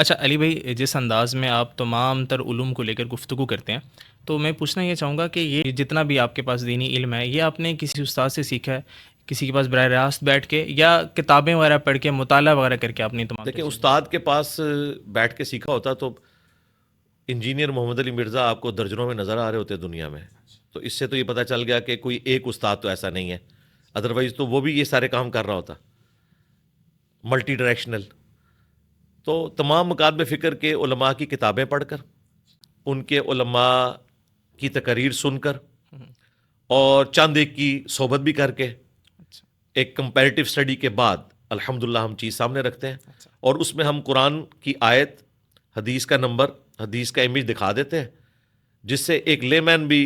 اچھا علی بھائی، جس انداز میں آپ تمام تر علوم کو لے کر گفتگو کرتے ہیں، تو میں پوچھنا یہ چاہوں گا کہ یہ جتنا بھی آپ کے پاس دینی علم ہے، یہ آپ نے کسی استاد سے سیکھا ہے، کسی کے پاس براہ راست بیٹھ کے، یا کتابیں وغیرہ پڑھ کے، مطالعہ وغیرہ کر کے آپ نے تمام تر دیکھیں، چیزیں استاد سیکھی؟ کے پاس بیٹھ کے سیکھا ہوتا تو انجینئر محمد علی مرزا آپ کو درجنوں میں نظر آ رہے ہوتے دنیا میں. تو اس سے تو یہ پتہ چل گیا کہ کوئی ایک استاد تو ایسا نہیں ہے، ادروائز تو وہ بھی یہ سارے کام کر رہا ہوتا، ملٹی ڈائریکشنل. تو تمام مکاتب فکر کے علماء کی کتابیں پڑھ کر، ان کے علماء کی تقاریر سن کر، اور چند ایک کی صحبت بھی کر کے، اچھا ایک کمپیریٹیو اسٹڈی کے بعد الحمدللہ ہم چیز سامنے رکھتے ہیں. اچھا اور اس میں ہم قرآن کی آیت، حدیث کا نمبر، حدیث کا امیج دکھا دیتے ہیں، جس سے ایک لے مین بھی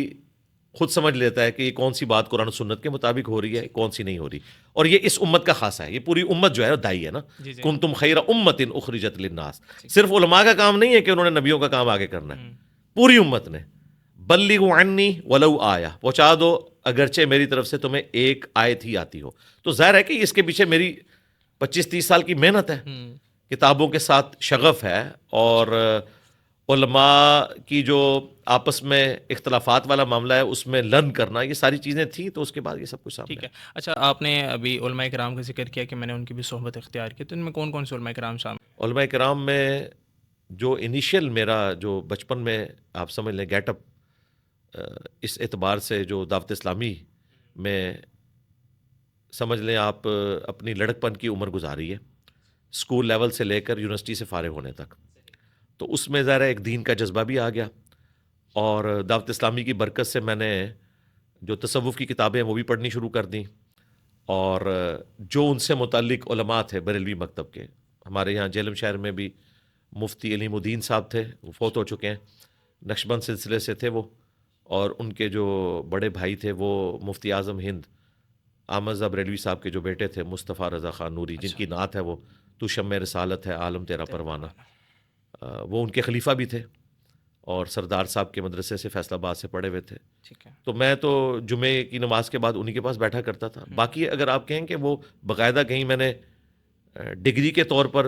خود سمجھ لیتا ہے کہ یہ کون سی بات قرآن و سنت کے مطابق ہو رہی ہے، کون سی نہیں ہو رہی. اور یہ اس امت کا خاصہ ہے، یہ پوری امت جو ہے دائی ہے نا. جی جی کنتم خیر امت اخرجت للناس. ٹھیک. صرف علماء کا کام نہیں ہے کہ انہوں نے نبیوں کا کام آگے کرنا ہے، پوری امت نے. بلغوا عنی ولو آیا، پہنچا دو اگرچہ میری طرف سے تمہیں ایک آیت ہی آتی ہو. تو ظاہر ہے کہ اس کے پیچھے میری 25-30 سال کی محنت ہے، کتابوں کے ساتھ شغف ہے، اور علماء کی جو آپس میں اختلافات والا معاملہ ہے اس میں لرن کرنا، یہ ساری چیزیں تھیں. تو اس کے بعد یہ سب کچھ سامنے ٹھیک ہے. آیا. اچھا، آپ نے ابھی علماء کرام کا ذکر کیا کہ میں نے ان کی بھی صحبت اختیار کی، تو ان میں کون کون سے علماء کرام شامل؟ علماء کرام میں جو انیشیل میرا جو بچپن میں آپ سمجھ لیں گیٹ اپ، اس اعتبار سے جو دعوت اسلامی میں سمجھ لیں آپ اپنی لڑک پن کی عمر گزاری ہے، اسکول لیول سے لے کر یونیورسٹی سے فارغ ہونے تک. تو اس میں ظاہر ایک دین کا جذبہ بھی آ گیا، اور دعوت اسلامی کی برکت سے میں نے جو تصوف کی کتابیں ہیں وہ بھی پڑھنی شروع کر دیں. اور جو ان سے متعلق علماء تھے بریلوی مکتب کے، ہمارے یہاں جہلم شہر میں بھی مفتی علیم الدین صاحب تھے، وہ فوت ہو چکے ہیں، نقشبند سلسلے سے تھے وہ. اور ان کے جو بڑے بھائی تھے وہ مفتی اعظم ہند احمد رضا بریلوی صاحب کے جو بیٹے تھے مصطفیٰ رضا خان نوری، جن کی نعت ہے وہ تو شمع رسالت ہے عالم تیرا پروانہ. وہ ان کے خلیفہ بھی تھے، اور سردار صاحب کے مدرسے سے فیصل آباد سے پڑھے ہوئے تھے. ٹھیک ہے. تو میں تو جمعے کی نماز کے بعد انہی کے پاس بیٹھا کرتا تھا. باقی اگر آپ کہیں کہ وہ باقاعدہ کہیں میں نے ڈگری کے طور پر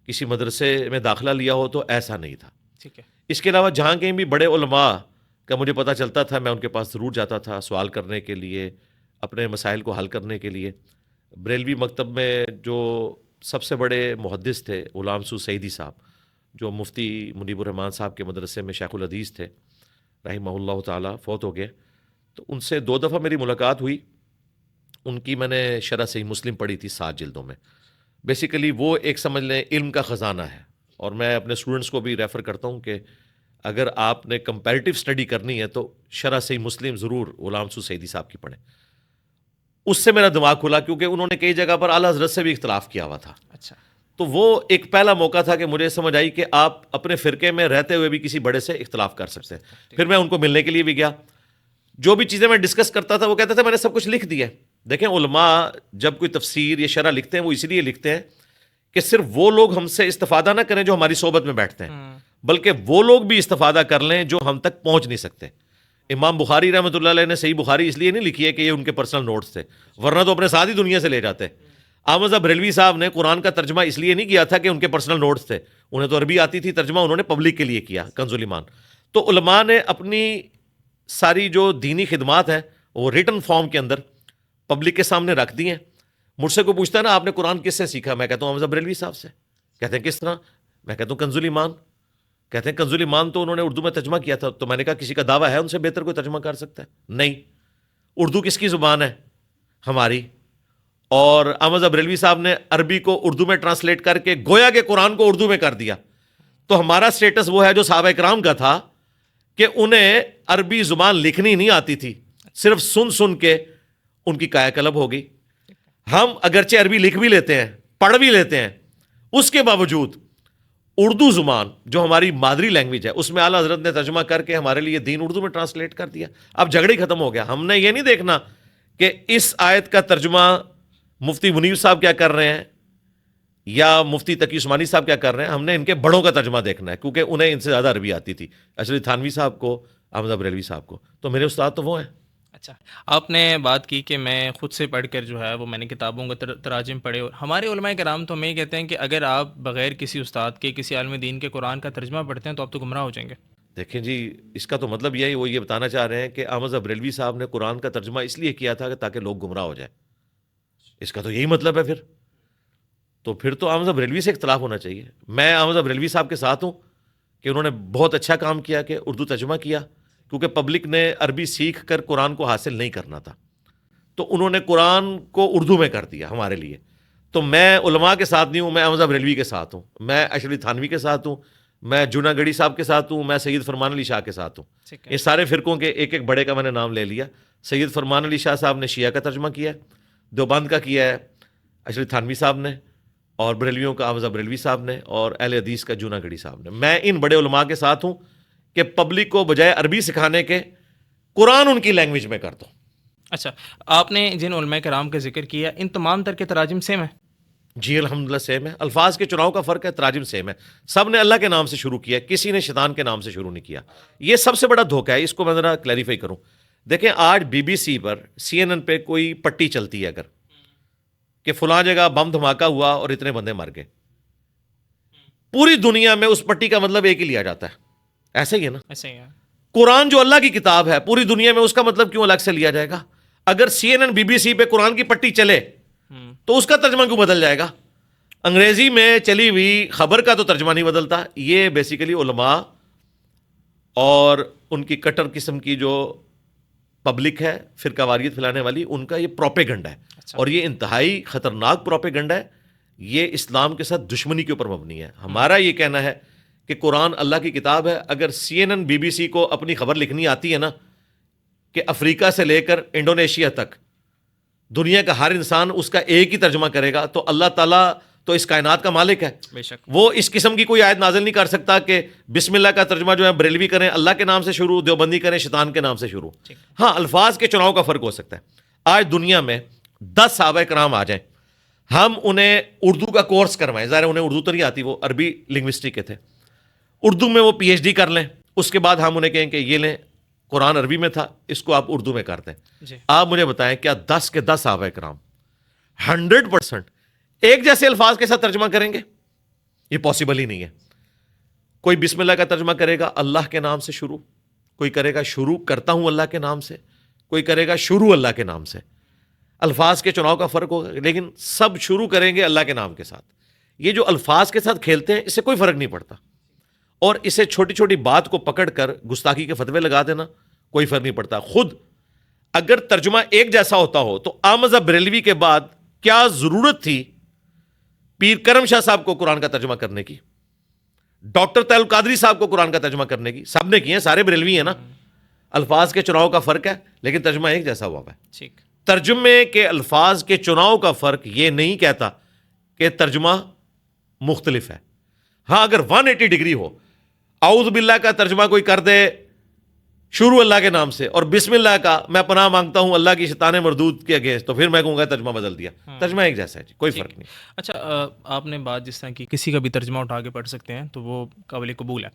کسی مدرسے میں داخلہ لیا ہو تو ایسا نہیں تھا. ٹھیک ہے. اس کے علاوہ جہاں کہیں بھی بڑے علماء کا مجھے پتہ چلتا تھا، میں ان کے پاس ضرور جاتا تھا سوال کرنے کے لیے، اپنے مسائل کو حل کرنے کے لیے. بریلوی مکتب میں جو سب سے بڑے محدث تھے غلام سو سعیدی صاحب، جو مفتی منیب الرحمان صاحب کے مدرسے میں شیخ الحدیث تھے رحمہ اللہ تعالیٰ، فوت ہو گئے. تو ان سے 2 دفعہ میری ملاقات ہوئی. ان کی میں نے شرح صحیح مسلم پڑھی تھی 7 جلدوں میں. بیسیکلی وہ ایک سمجھ لیں علم کا خزانہ ہے. اور میں اپنے اسٹوڈنٹس کو بھی ریفر کرتا ہوں کہ اگر آپ نے کمپیریٹیو اسٹڈی کرنی ہے تو شرح صحیح مسلم ضرور غلام سو سعیدی صاحب کی پڑھیں. اس سے میرا دماغ کھلا، کیونکہ انہوں نے کئی جگہ پر اعلیٰ حضرت سے بھی اختلاف کیا ہوا تھا. اچھا. تو وہ ایک پہلا موقع تھا کہ مجھے سمجھ آئی کہ آپ اپنے فرقے میں رہتے ہوئے بھی کسی بڑے سے اختلاف کر سکتے ہیں. پھر میں ان کو ملنے کے لیے بھی گیا. جو بھی چیزیں میں ڈسکس کرتا تھا وہ کہتے تھے میں نے سب کچھ لکھ دیا. دیکھیں، علماء جب کوئی تفسیر یا شرح لکھتے ہیں وہ اس لیے لکھتے ہیں کہ صرف وہ لوگ ہم سے استفادہ نہ کریں جو ہماری صحبت میں بیٹھتے ہیں، بلکہ وہ لوگ بھی استفادہ کر لیں جو ہم تک پہنچ نہیں سکتے. امام بخاری رحمۃ اللہ علیہ نے صحیح بخاری اس لیے نہیں لکھی ہے کہ یہ ان کے پرسنل نوٹس تھے، ورنہ تو اپنے ساتھ ہی دنیا سے لے جاتے. احمد رضا بریلوی صاحب نے قرآن کا ترجمہ اس لیے نہیں کیا تھا کہ ان کے پرسنل نوٹس تھے، انہیں تو عربی آتی تھی، ترجمہ انہوں نے پبلک کے لیے کیا، کنز الایمان. تو علماء نے اپنی ساری جو دینی خدمات ہیں وہ ریٹن فارم کے اندر پبلک کے سامنے رکھ دی ہیں. مجھ سے کوئی پوچھتا ہے نا آپ نے قرآن کس سے سیکھا، میں کہتا ہوں احمد رضا بریلوی صاحب سے. کہتے ہیں کس طرح، میں کہتا ہوں کنز الایمان. کہتے ہیں کنز الایمان تو انہوں نے اردو میں ترجمہ کیا تھا. تو میں نے کہا کسی کا دعویٰ ہے ان سے بہتر کوئی ترجمہ کر سکتا ہے؟ نہیں. اردو کس کی زبان ہے؟ ہماری. اور احمد رضا بریلوی صاحب نے عربی کو اردو میں ٹرانسلیٹ کر کے گویا کہ قرآن کو اردو میں کر دیا. تو ہمارا سٹیٹس وہ ہے جو صحابہ کرام کا تھا کہ انہیں عربی زبان لکھنی نہیں آتی تھی، صرف سن سن کے ان کی کایا کلب ہو گئی. ہم اگرچہ عربی لکھ بھی لیتے ہیں، پڑھ بھی لیتے ہیں، اس کے باوجود اردو زبان جو ہماری مادری لینگویج ہے اس میں اعلیٰ حضرت نے ترجمہ کر کے ہمارے لیے دین اردو میں ٹرانسلیٹ کر دیا. اب جھگڑے ختم ہو گیا. ہم نے یہ نہیں دیکھنا کہ اس آیت کا ترجمہ مفتی منیر صاحب کیا کر رہے ہیں یا مفتی تقی عثمانی صاحب کیا کر رہے ہیں. ہم نے ان کے بڑوں کا ترجمہ دیکھنا ہے، کیونکہ انہیں ان سے زیادہ عربی آتی تھی، اشرف تھانوی صاحب کو، احمد رضا بریلوی صاحب کو. تو میرے استاد تو وہ ہیں. اچھا، آپ نے بات کی کہ میں خود سے پڑھ کر جو ہے وہ میں نے کتابوں کا تراجم پڑھے، اور ہمارے علماء کرام تو ہمیں یہ کہتے ہیں کہ اگر آپ بغیر کسی استاد کے، کسی عالم دین کے قرآن کا ترجمہ پڑھتے ہیں تو آپ تو گمراہ ہو جائیں گے۔ دیکھیں جی، اس کا تو مطلب یہی، وہ یہ بتانا چاہ رہے ہیں کہ احمد بریلوی صاحب نے قرآن کا ترجمہ اس لیے کیا تھا کہ تاکہ لوگ گمراہ ہو جائیں۔ اس کا تو یہی مطلب ہے پھر تو احمد بریلوی سے اختلاف ہونا چاہیے۔ میں احمد بریلوی صاحب کے ساتھ ہوں کہ انہوں نے بہت اچھا کام کیا کہ اردو ترجمہ کیا، کیونکہ پبلک نے عربی سیکھ کر قرآن کو حاصل نہیں کرنا تھا، تو انہوں نے قرآن کو اردو میں کر دیا ہمارے لیے۔ تو میں علماء کے ساتھ نہیں ہوں، میں احمد بریلوی کے ساتھ ہوں، میں اشرف تھانوی کے ساتھ ہوں، میں جونا گڑھی صاحب کے ساتھ ہوں، میں سید فرمان علی شاہ کے ساتھ ہوں۔ ٹھیک ہے، یہ سارے فرقوں کے ایک ایک بڑے کا میں نے نام لے لیا۔ سید فرمان علی شاہ صاحب نے شیعہ کا ترجمہ کیا ہے، دیوبند کا کیا ہے اشرف تھانوی صاحب نے، اور بریلویوں کا احمد بریلوی صاحب نے، اور اہل حدیث کا جونا گڑھی صاحب نے۔ میں ان بڑے علماء کے ساتھ ہوں کہ پبلک کو بجائے عربی سکھانے کے قرآن ان کی لینگویج میں کر دو۔ اچھا، آپ نے جن علماء کرام کا ذکر کیا ان تمام تر کے تراجم سیم ہیں؟ جی الحمدللہ سیم ہے، الفاظ کے چناؤ کا فرق ہے، تراجم سیم ہے۔ سب نے اللہ کے نام سے شروع کیا، کسی نے شیطان کے نام سے شروع نہیں کیا۔ یہ سب سے بڑا دھوکہ ہے، اس کو میں ذرا کلیریفائی کروں۔ دیکھیں آج بی بی سی پر CNN پہ کوئی پٹی چلتی ہے اگر کہ فلاں جگہ بم دھماکہ ہوا اور اتنے بندے مر گئے، پوری دنیا میں اس پٹی کا مطلب ایک ہی لیا جاتا ہے، ایسے ہی ہے نا؟ ایسے ہی ہے۔ قرآن جو اللہ کی کتاب ہے پوری دنیا میں، اس کا مطلب کیوں الگ سے لیا جائے گا؟ اگر CNN BBC پہ قرآن کی پٹی چلے تو اس کا ترجمہ کیوں بدل جائے گا؟ انگریزی میں چلی ہوئی خبر کا تو ترجمہ نہیں بدلتا۔ یہ بیسیکلی علماء اور ان کی کٹر قسم کی جو پبلک ہے، فرقہ واریت پھیلانے والی، ان کا یہ پروپیگنڈا ہے، اچھا، اور یہ انتہائی خطرناک پروپیگنڈا ہے۔ یہ اسلام کے ساتھ دشمنی کے اوپر مبنی ہے۔ ہمارا یہ کہنا ہے کہ قرآن اللہ کی کتاب ہے۔ اگر CNN BBC کو اپنی خبر لکھنی آتی ہے نا کہ افریقہ سے لے کر انڈونیشیا تک دنیا کا ہر انسان اس کا ایک ہی ترجمہ کرے گا، تو اللہ تعالیٰ تو اس کائنات کا مالک ہے، بے شک۔ وہ اس قسم کی کوئی آیت نازل نہیں کر سکتا کہ بسم اللہ کا ترجمہ جو ہے بریلوی کریں اللہ کے نام سے شروع، دیوبندی کریں شیطان کے نام سے شروع۔ ہاں الفاظ کے چناؤ کا فرق ہو سکتا ہے۔ آج دنیا میں 10 صحابہ کرام آ جائیں، ہم انہیں اردو کا کورس کروائیں، ظاہر انہیں اردو تو نہیں آتی، وہ عربی لنگوسٹک کے تھے، اردو میں وہ PhD کر لیں، اس کے بعد ہم انہیں کہیں کہ یہ لیں قرآن عربی میں تھا، اس کو آپ اردو میں کر دیں۔ جی، آپ مجھے بتائیں کیا 10 کے 10 صحابہ کرام 100% ایک جیسے الفاظ کے ساتھ ترجمہ کریں گے؟ یہ پاسبل ہی نہیں ہے۔ کوئی بسم اللہ کا ترجمہ کرے گا اللہ کے نام سے شروع، کوئی کرے گا شروع کرتا ہوں اللہ کے نام سے، کوئی کرے گا شروع اللہ کے نام سے۔ الفاظ کے چناؤ کا فرق ہوگا، لیکن سب شروع کریں گے اللہ کے نام کے ساتھ۔ یہ جو الفاظ کے ساتھ کھیلتے ہیں اس سے کوئی فرق نہیں پڑتا، اور اسے چھوٹی چھوٹی بات کو پکڑ کر گستاخی کے فتوے لگا دینا کوئی فرق نہیں پڑتا۔ خود اگر ترجمہ ایک جیسا ہوتا ہو تو احمد بریلوی کے بعد کیا ضرورت تھی پیر کرم شاہ صاحب کو قرآن کا ترجمہ کرنے کی، ڈاکٹر طاہر القادری صاحب کو قرآن کا ترجمہ کرنے کی؟ سب نے کیے ہیں، سارے بریلوی ہیں نا۔ الفاظ کے چناؤ کا فرق ہے لیکن ترجمہ ایک جیسا ہوا ہے۔ ٹھیک، ترجمے کے الفاظ کے چناؤ کا فرق یہ نہیں کہتا کہ ترجمہ مختلف ہے۔ ہاں اگر 180 ڈگری ہو، اعوذ باللہ کا ترجمہ کوئی کر دے شروع اللہ کے نام سے، اور بسم اللہ کا میں پناہ مانگتا ہوں اللہ کی شیطان مردود کے اگینسٹ، تو پھر میں کہوں گا ترجمہ بدل دیا۔ ترجمہ ایک جیسا ہے جی، کوئی فرق نہیں۔ اچھا، آپ نے بات جس طرح کی کسی کا بھی ترجمہ اٹھا کے پڑھ سکتے ہیں تو وہ قابل قبول ہے،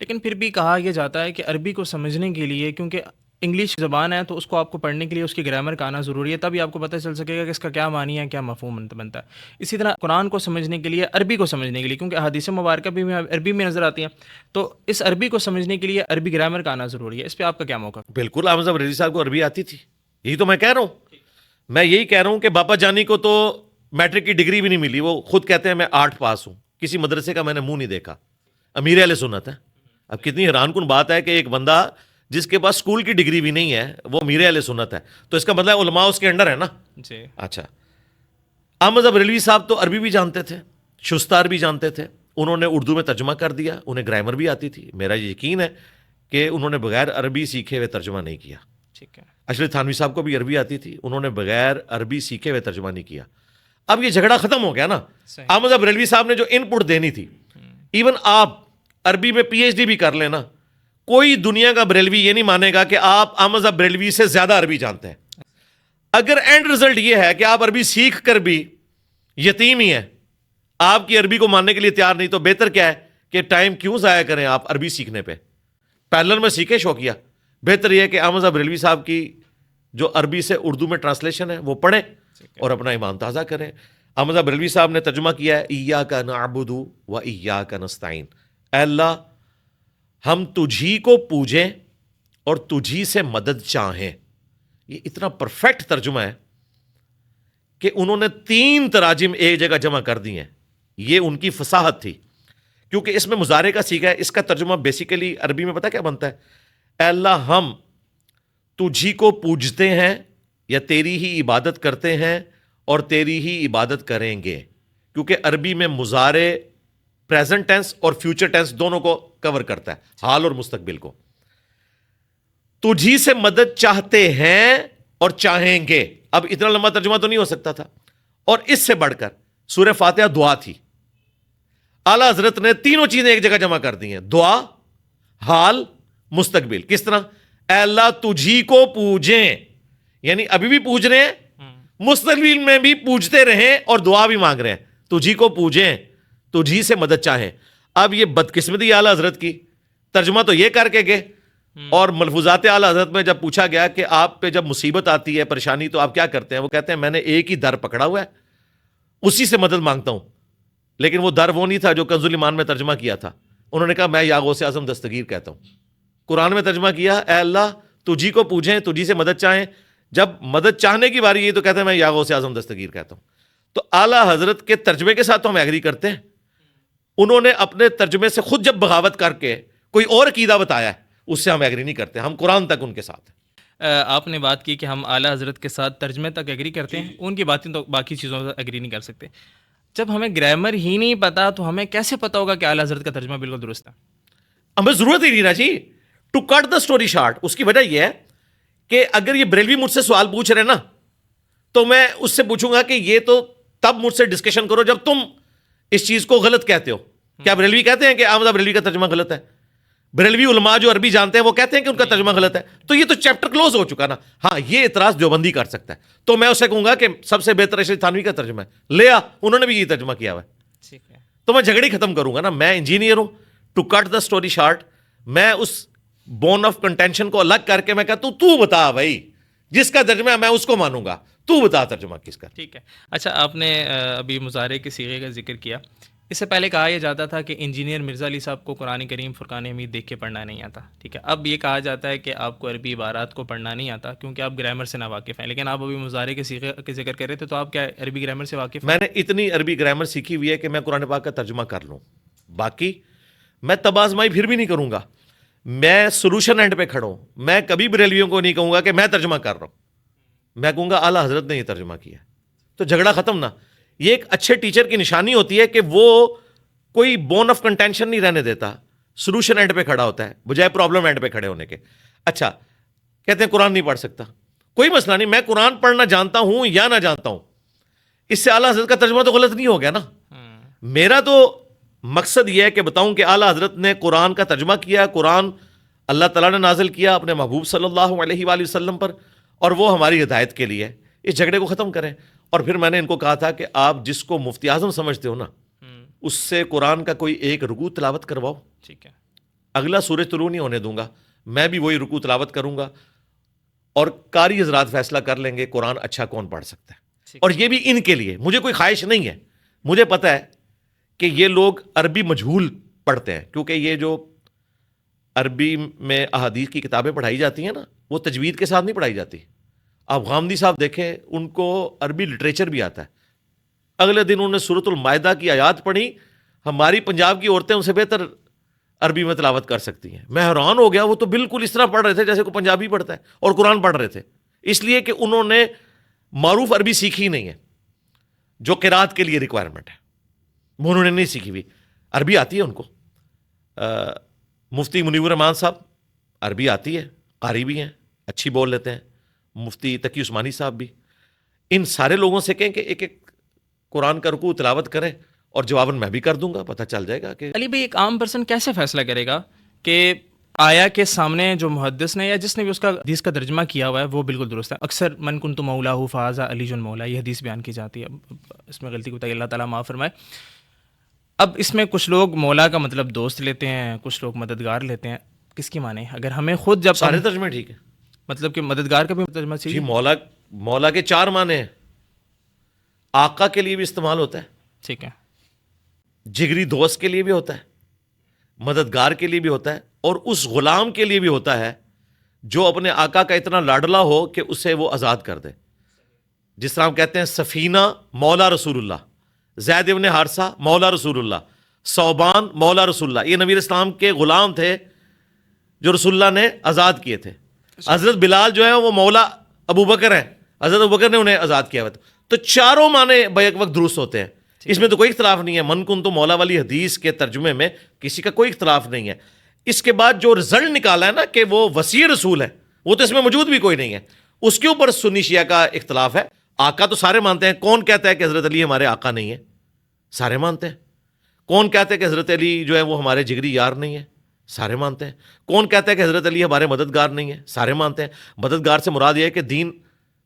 لیکن پھر بھی کہا یہ جاتا ہے کہ عربی کو سمجھنے کے لیے، کیونکہ انگلش زبان ہے تو اس کو آپ کو پڑھنے کے لیے اس کی گرامر کا آنا ضروری ہے، تبھی آپ کو پتہ چل سکے گا کہ اس کا کیا معنی ہے، کیا مفہوم بنتا ہے۔ اسی طرح قرآن کو سمجھنے کے لیے، عربی کو سمجھنے کے لیے، کیونکہ احادیث مبارکہ بھی عربی میں نظر آتی ہیں، تو اس عربی کو سمجھنے کے لیے عربی گرامر کا آنا ضروری ہے۔ اس پہ آپ کا کیا موقع؟ بالکل، احمد بریلوی صاحب کو عربی آتی تھی، یہی تو میں کہہ رہا ہوں۔ میں یہی کہہ رہا ہوں کہ باپا جانی کو تو میٹرک کی ڈگری بھی نہیں ملی، وہ خود کہتے ہیں میں 8 پاس ہوں، کسی مدرسے کا میں نے منہ نہیں دیکھا، امیر اہل سنت ہے۔ اب کتنی حیران کن بات ہے کہ ایک بندہ جس کے پاس اسکول کی ڈگری بھی نہیں ہے وہ امیر اہل سنت ہے، تو اس کا مطلب علماء اس کے انڈر ہے نا۔ جی، اچھا، احمد بریلوی صاحب تو عربی بھی جانتے تھے، شستار بھی جانتے تھے، انہوں نے اردو میں ترجمہ کر دیا، انہیں گرامر بھی آتی تھی۔ میرا یہ یقین ہے کہ انہوں نے بغیر عربی سیکھے ہوئے ترجمہ نہیں کیا۔ ٹھیک ہے، اشرف تھانوی صاحب کو بھی عربی آتی تھی، انہوں نے بغیر عربی سیکھے ہوئے ترجمہ نہیں کیا۔ اب یہ جھگڑا ختم ہو گیا نا۔ صحیح، احمد بریلوی صاحب نے جو ان پٹ دینی تھی، ایون آپ عربی میں PhD بھی کر لینا، کوئی دنیا کا بریلوی یہ نہیں مانے گا کہ آپ احمد بریلوی سے زیادہ عربی جانتے ہیں۔ اگر اینڈ رزلٹ یہ ہے کہ آپ عربی سیکھ کر بھی یتیم ہی ہیں، آپ کی عربی کو ماننے کے لیے تیار نہیں، تو بہتر کیا ہے کہ ٹائم کیوں ضائع کریں آپ عربی سیکھنے پہ، پیرلل میں سیکھیں شوقیہ۔ بہتر یہ ہے کہ احمد بریلوی صاحب کی جو عربی سے اردو میں ٹرانسلیشن ہے وہ پڑھیں اور اپنا ایمان تازہ کریں. احمد بریلوی صاحب نے ترجمہ کیا ہے ایاک نعبد و ایاک نستعین، اے اللہ ہم تجھی کو پوجیں اور تجھی سے مدد چاہیں. یہ اتنا پرفیکٹ ترجمہ ہے کہ انہوں نے 3 تراجم ایک جگہ جمع کر دی ہیں. یہ ان کی فصاحت تھی، کیونکہ اس میں مضارع کا صیغہ ہے. اس کا ترجمہ بیسیکلی عربی میں پتہ کیا بنتا ہے؟ اے اللہ ہم تجھی کو پوجتے ہیں یا تیری ہی عبادت کرتے ہیں اور تیری ہی عبادت کریں گے. کیونکہ عربی میں مضارع پریزنٹ ٹینس اور فیوچر ٹینس دونوں کو کور کرتا ہے، حال اور مستقبل کو. تجھی سے مدد چاہتے ہیں اور چاہیں گے. اب اتنا لمبا ترجمہ تو نہیں ہو سکتا تھا. اور اس سے بڑھ کر سورہ فاتحہ دعا تھی. اعلی حضرت نے تینوں چیزیں ایک جگہ جمع کر دی ہیں، دعا، حال، مستقبل. کس طرح؟ اے اللہ تجھی کو پوجیں، یعنی ابھی بھی پوج رہے ہیں، مستقبل میں بھی پوجتے رہیں اور دعا بھی مانگ رہے ہیں. تجھی کو پوجیں، تجھی سے مدد چاہیں. اب یہ بدقسمتی اعلی حضرت کی، ترجمہ تو یہ کر کے گئے. اور ملفوظات اعلی حضرت میں جب پوچھا گیا کہ آپ پہ جب مصیبت آتی ہے، پریشانی، تو آپ کیا کرتے ہیں؟ وہ کہتے ہیں میں نے ایک ہی در پکڑا ہوا ہے، اسی سے مدد مانگتا ہوں. لیکن وہ در وہ نہیں تھا جو کنز الایمان میں ترجمہ کیا تھا. انہوں نے کہا میں یا غوث اعظم دستگیر کہتا ہوں. قرآن میں ترجمہ کیا اے اللہ تجھی کو پوجیں، تجھی سے مدد چاہیں. جب مدد چاہنے کی باری یہ تو کہتے ہیں میں یا غوث اعظم دستگیر کہتا ہوں. تو اعلیٰ حضرت کے ترجمے کے ساتھ تو ہم ایگری کرتے ہیں. انہوں نے اپنے ترجمے سے خود جب بغاوت کر کے کوئی اور عقیدہ بتایا ہے، اس سے ہم ایگری نہیں کرتے. ہم قرآن تک ان کے ساتھ ہیں. آپ نے بات کی کہ ہم اعلیٰ حضرت کے ساتھ ترجمے تک ایگری کرتے ہیں، ان کی باتیں تو باقی چیزوں سے ایگری نہیں کر سکتے. جب ہمیں گرامر ہی نہیں پتا تو ہمیں کیسے پتا ہوگا کہ اعلیٰ حضرت کا ترجمہ بالکل درست ہے؟ ہمیں ضرورت ہی نہیں نا جی. To cut the story short, اس کی وجہ یہ ہے کہ اگر یہ بریلوی مجھ سے سوال پوچھ رہے نا تو میں اس سے پوچھوں گا کہ یہ تو تب مجھ سے ڈسکشن کرو جب تم اس چیز کو غلط کہتے ہو. کیا بریلوی کہتے ہیں کہ احمد بریلوی کا ترجمہ غلط ہے؟ بریلوی علماء جو عربی جانتے ہیں وہ کہتے ہیں کہ ان کا ترجمہ غلط ہے. تو یہ تو چیپٹر کلوز ہو چکا نا. ہاں یہ اعتراض دیوبندی کر سکتا ہے، تو میں اسے کہوں گا کہ سب سے بہتر اشرف تھانوی کا ترجمہ ہے، لے آ، انہوں نے بھی یہ ترجمہ کیا ہوا ہے. تو میں جھگڑی ختم کروں گا نا. میں انجینئر ہوں. To cut the story short, میں اس بون آف کنٹینشن کو الگ کر کے میں کہتا ہوں تو بتا بھائی، جس کا ترجمہ ہے میں اس کو مانوں گا، تو بتا ترجمہ کس کا. ٹھیک ہے. اچھا، آپ نے ابھی مضارع کے صیغے کا ذکر کیا. اس سے پہلے کہا یہ جاتا تھا کہ انجینئر مرزا علی صاحب کو قرآن کریم فرقان حمید دیکھ کے پڑھنا نہیں آتا. ٹھیک ہے. اب یہ کہا جاتا ہے کہ آپ کو عربی عبارات کو پڑھنا نہیں آتا کیونکہ آپ گرامر سے ناواقف ہیں. لیکن آپ ابھی مضارع کے صیغے کے ذکر کر رہے تھے، تو آپ کیا عربی گرامر سے واقف ہیں؟ میں نے اتنی عربی گرامر سیکھی ہوئی ہے کہ میں قرآن پاک کا ترجمہ کر لوں. باقی میں تب آزمائی پھر بھی نہیں کروں گا. میں سولوشن اینڈ پہ کھڑا ہوں. میں کبھی بریلویوں کو نہیں کہوں گا کہ میں ترجمہ کر رہا ہوں. میں کہوں گا اعلیٰ حضرت نے یہ ترجمہ کیا. تو جھگڑا ختم نا. یہ ایک اچھے ٹیچر کی نشانی ہوتی ہے کہ وہ کوئی بون آف کنٹینشن نہیں رہنے دیتا، سولوشن اینڈ پہ کھڑا ہوتا ہے بجائے پرابلم اینڈ پہ کھڑے ہونے کے. اچھا کہتے ہیں قرآن نہیں پڑھ سکتا، کوئی مسئلہ نہیں. میں قرآن پڑھنا جانتا ہوں یا نہ جانتا ہوں، اس سے اعلیٰ حضرت کا ترجمہ تو غلط نہیں ہو گیا نا. میرا تو مقصد یہ ہے کہ بتاؤں کہ اعلیٰ حضرت نے قرآن کا ترجمہ کیا. قرآن اللہ تعالیٰ نے نازل کیا اپنے محبوب صلی اللہ علیہ وآلہ وسلم پر، اور وہ ہماری ہدایت کے لیے. اس جھگڑے کو ختم کریں. اور پھر میں نے ان کو کہا تھا کہ آپ جس کو مفتی اعظم سمجھتے ہو نا، اس سے قرآن کا کوئی ایک رکوع تلاوت کرواؤ. ٹھیک ہے. اگلا سورج طلوع نہیں ہونے دوں گا، میں بھی وہی رکوع تلاوت کروں گا، اور قاری حضرات فیصلہ کر لیں گے قرآن اچھا کون پڑھ سکتا ہے. اور یہ بھی ان کے لیے، مجھے کوئی خواہش نہیں ہے. مجھے پتہ ہے کہ یہ لوگ عربی مجہول پڑھتے ہیں، کیونکہ یہ جو عربی میں احادیث کی کتابیں پڑھائی جاتی ہیں نا، وہ تجوید کے ساتھ نہیں پڑھائی جاتی. آپ غامدی صاحب دیکھیں، ان کو عربی لٹریچر بھی آتا ہے. اگلے دن انہوں نے سورۃ المائدہ کی آیات پڑھی. ہماری پنجاب کی عورتیں ان سے بہتر عربی میں تلاوت کر سکتی ہیں. میں حیران ہو گیا. وہ تو بالکل اس طرح پڑھ رہے تھے جیسے کوئی پنجابی پڑھتا ہے، اور قرآن پڑھ رہے تھے. اس لیے کہ انہوں نے معروف عربی سیکھی نہیں ہے جو قرات کے لیے ریکوائرمنٹ ہے، وہ انہوں نے نہیں سیکھی ہوئی. عربی آتی ہے ان کو. مفتی منیور رحمان صاحب عربی آتی ہے، قاری بھی ہیں، اچھی بول لیتے ہیں. مفتی تقی عثمانی صاحب بھی. ان سارے لوگوں سے کہیں کہ ایک ایک قرآن کا رکوع تلاوت کریں، اور جواباً میں بھی کر دوں گا. پتہ چل جائے گا کہ علی بھائی ایک عام پرسن کیسے فیصلہ کرے گا کہ آیا کے سامنے جو محدث نے یا جس نے بھی اس کا حدیث کا ترجمہ کیا ہوا ہے وہ بالکل درست ہے. اکثر من کنت مولاہ فہذا علی مولا، یہ حدیث بیان کی جاتی ہے. اس میں غلطی کو بتائیے، اللہ تعالیٰ معاف فرمائے. اب اس میں کچھ لوگ مولا کا مطلب دوست لیتے ہیں، کچھ لوگ مددگار لیتے ہیں. کس کی مانے؟ اگر ہمیں خود جب سارے ترجمے ٹھیک ہے. مطلب کہ مددگار کا بھی ترجمہ جی چاہیے. مولا کے 4 معنی ہیں. آقا کے لیے بھی استعمال ہوتا ہے, ٹھیک ہے. جگری دوست کے لیے بھی ہوتا ہے, مددگار کے لیے بھی ہوتا ہے, اور اس غلام کے لیے بھی ہوتا ہے جو اپنے آقا کا اتنا لاڈلا ہو کہ اسے وہ آزاد کر دے. جس طرح ہم کہتے ہیں سفینہ مولا رسول اللہ, زید ابن حارثہ مولا رسول اللہ, صوبان مولا رسول اللہ. یہ نبی اسلام کے غلام تھے جو رسول اللہ نے آزاد کیے تھے. حضرت بلال جو ہے وہ مولا ابو بکر ہیں, حضرت ابو بکر نے انہیں آزاد کیا ہوا تھا. تو چاروں معنی بیک وقت درست ہوتے ہیں, اس میں تو کوئی اختلاف نہیں ہے. من کن تو مولا والی حدیث کے ترجمے میں کسی کا کوئی اختلاف نہیں ہے. اس کے بعد جو رزلٹ نکالا ہے نا کہ وہ وسیع رسول ہے, وہ تو اس میں موجود بھی کوئی نہیں ہے. اس کے اوپر سنی شیعہ کا اختلاف ہے. آقا تو سارے مانتے ہیں. کون کہتا ہے کہ حضرت علی ہمارے آقا نہیں ہے؟ سارے مانتے ہیں. کون کہتا ہے کہ حضرت علی جو ہے وہ ہمارے جگری یار نہیں ہے؟ سارے مانتے ہیں. کون کہتا ہے کہ حضرت علی ہمارے مددگار نہیں ہے؟ سارے مانتے ہیں. مددگار سے مراد یہ ہے کہ دین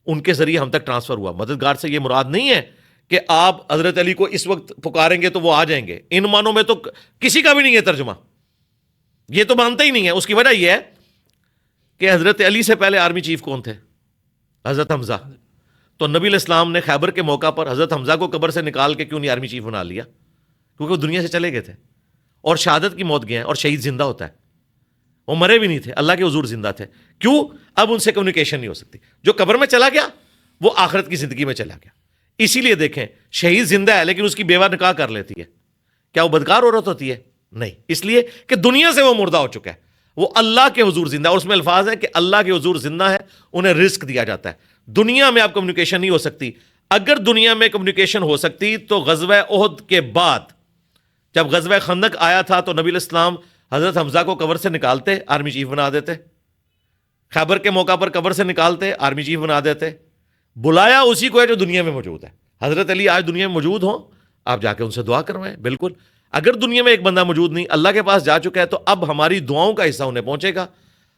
ان کے ذریعے ہم تک ٹرانسفر ہوا. مددگار سے یہ مراد نہیں ہے کہ آپ حضرت علی کو اس وقت پکاریں گے تو وہ آ جائیں گے. ان معنوں میں تو کسی کا بھی نہیں ہے ترجمہ, یہ تو مانتا ہی نہیں ہے. اس کی وجہ یہ ہے کہ حضرت علی سے پہلے آرمی چیف کون تھے؟ حضرت حمزہ. تو نبی علیہ السلام نے خیبر کے موقع پر حضرت حمزہ کو قبر سے نکال کے کیوں نہیں آرمی چیف بنا لیا؟ کیونکہ وہ دنیا سے چلے گئے تھے اور شہادت کی موت گئے ہیں, اور شہید زندہ ہوتا ہے. وہ مرے بھی نہیں تھے, اللہ کے حضور زندہ تھے. کیوں؟ اب ان سے کمیونیکیشن نہیں ہو سکتی. جو قبر میں چلا گیا وہ آخرت کی زندگی میں چلا گیا. اسی لیے دیکھیں, شہید زندہ ہے لیکن اس کی بیوہ نکاح کر لیتی ہے, کیا وہ بدکار عورت ہوتی ہے؟ نہیں, اس لیے کہ دنیا سے وہ مردہ ہو چکا ہے. وہ اللہ کے حضور زندہ ہے, اور اس میں الفاظ ہے کہ اللہ کے حضور زندہ ہے, انہیں رزق دیا جاتا ہے. دنیا میں آپ کمیونیکیشن نہیں ہو سکتی. اگر دنیا میں کمیونیکیشن ہو سکتی تو غزوہ احد کے بعد جب غزوہ خندق آیا تھا تو نبی علیہ السلام حضرت حمزہ کو قبر سے نکالتے, آرمی چیف بنا دیتے. خیبر کے موقع پر قبر سے نکالتے, آرمی چیف بنا دیتے. بلایا اسی کو ہے جو دنیا میں موجود ہے. حضرت علی آج دنیا میں موجود ہوں, آپ جا کے ان سے دعا کروائیں. بالکل, اگر دنیا میں ایک بندہ موجود نہیں, اللہ کے پاس جا چکا ہے, تو اب ہماری دعاؤں کا حصہ انہیں پہنچے گا.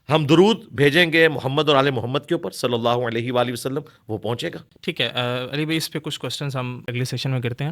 ہم درود بھیجیں گے محمد اور آل محمد کے اوپر صلی اللہ علیہ وآلہ وسلم, وہ پہنچے گا. ٹھیک ہے علی بھائی, اس پہ کچھ کوشچنس ہم اگلے سیشن میں کرتے ہیں.